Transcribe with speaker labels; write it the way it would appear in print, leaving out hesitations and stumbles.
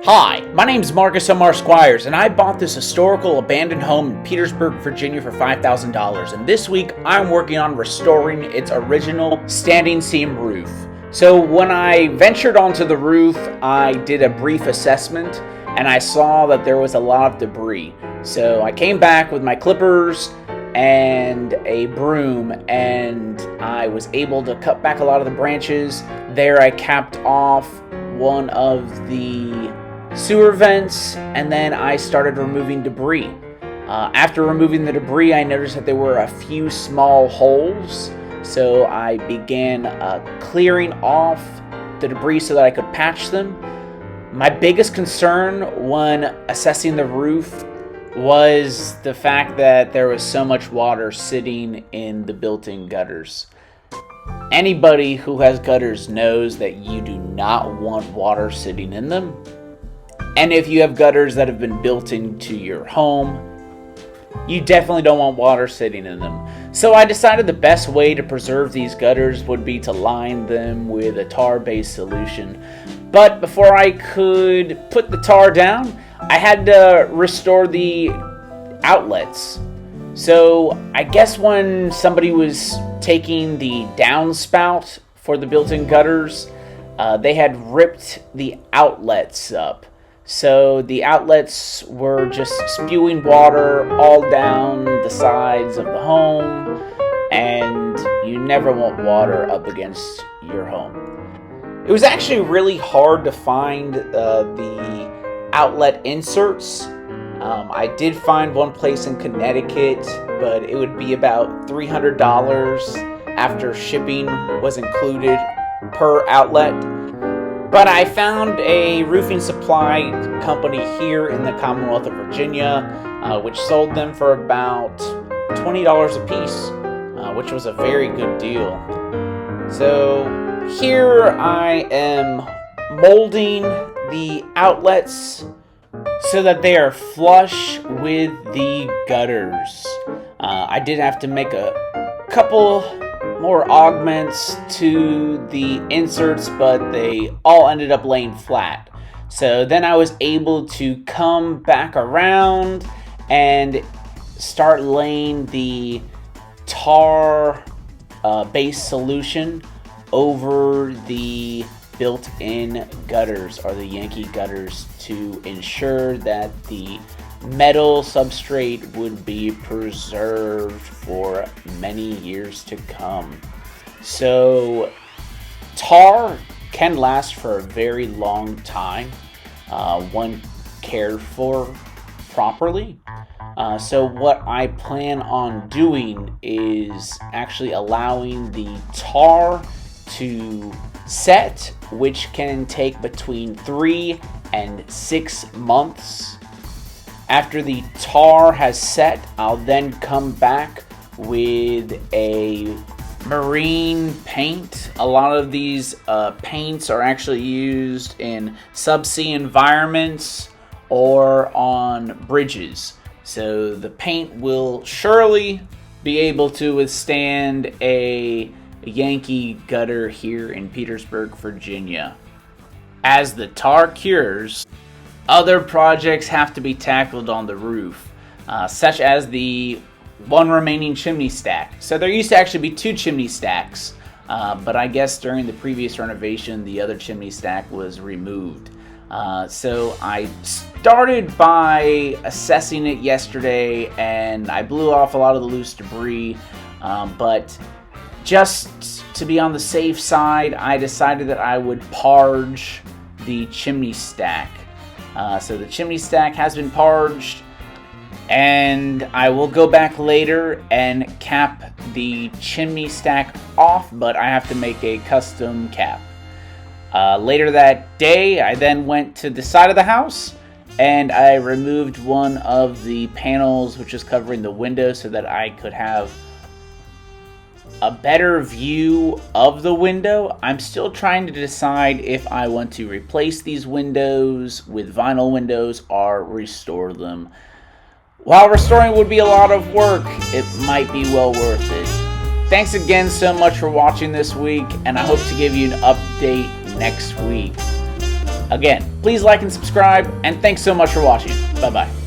Speaker 1: Hi, my name's Marcus Omar Squires, and I bought this historical abandoned home in Petersburg, Virginia for $5,000, and this week I'm working on restoring its original standing seam roof. So when I ventured onto the roof, I did a brief assessment, and I saw that there was a lot of debris. So I came back with my clippers and a broom, and I was able to cut back a lot of the branches. There I capped off one of the sewer vents, and then I started removing debris. After removing the debris, I noticed that there were a few small holes, so I began clearing off the debris so that I could patch them. My biggest concern when assessing the roof was the fact that there was so much water sitting in the built-in gutters. Anybody who has gutters knows that you do not want water sitting in them. And if you have gutters that have been built into your home, you definitely don't want water sitting in them. So I decided the best way to preserve these gutters would be to line them with a tar-based solution. But before I could put the tar down, I had to restore the outlets. So I guess when somebody was taking the downspout for the built-in gutters, they had ripped the outlets up. So the outlets were just spewing water all down the sides of the home, and you never want water up against your home. It was actually really hard to find the outlet inserts. I did find one place in Connecticut, but it would be about $300 after shipping was included per outlet. But I found a roofing supply company here in the Commonwealth of Virginia, which sold them for about $20 a piece, which was a very good deal. So here I am molding the outlets so that they are flush with the gutters. I did have to make a couple more augments to the inserts, but they all ended up laying flat. So then I was able to come back around and start laying the tar base solution over the built-in gutters, or the Yankee gutters, to ensure that the metal substrate would be preserved for many years to come. So tar can last for a very long time when cared for properly. So what I plan on doing is actually allowing the tar to set, which can take between 3 and 6 months. After the tar has set, I'll then come back with a marine paint. A lot of these paints are actually used in subsea environments or on bridges. So the paint will surely be able to withstand a Yankee gutter here in Petersburg, Virginia. As the tar cures, other projects have to be tackled on the roof, such as the one remaining chimney stack. So there used to actually be 2 chimney stacks, but I guess during the previous renovation, the other chimney stack was removed. So I started by assessing it yesterday, and I blew off a lot of the loose debris, but just to be on the safe side, I decided that I would parge the chimney stack. So the chimney stack has been parged, and I will go back later and cap the chimney stack off, but I have to make a custom cap. Later that day, I then went to the side of the house, and I removed one of the panels which is covering the window so that I could have a better view of the window. I'm still trying to decide if I want to replace these windows with vinyl windows or restore them. While restoring would be a lot of work, it might be well worth it. Thanks again so much for watching this week, and I hope to give you an update next week. Again, please like and subscribe, and thanks so much for watching. Bye-bye.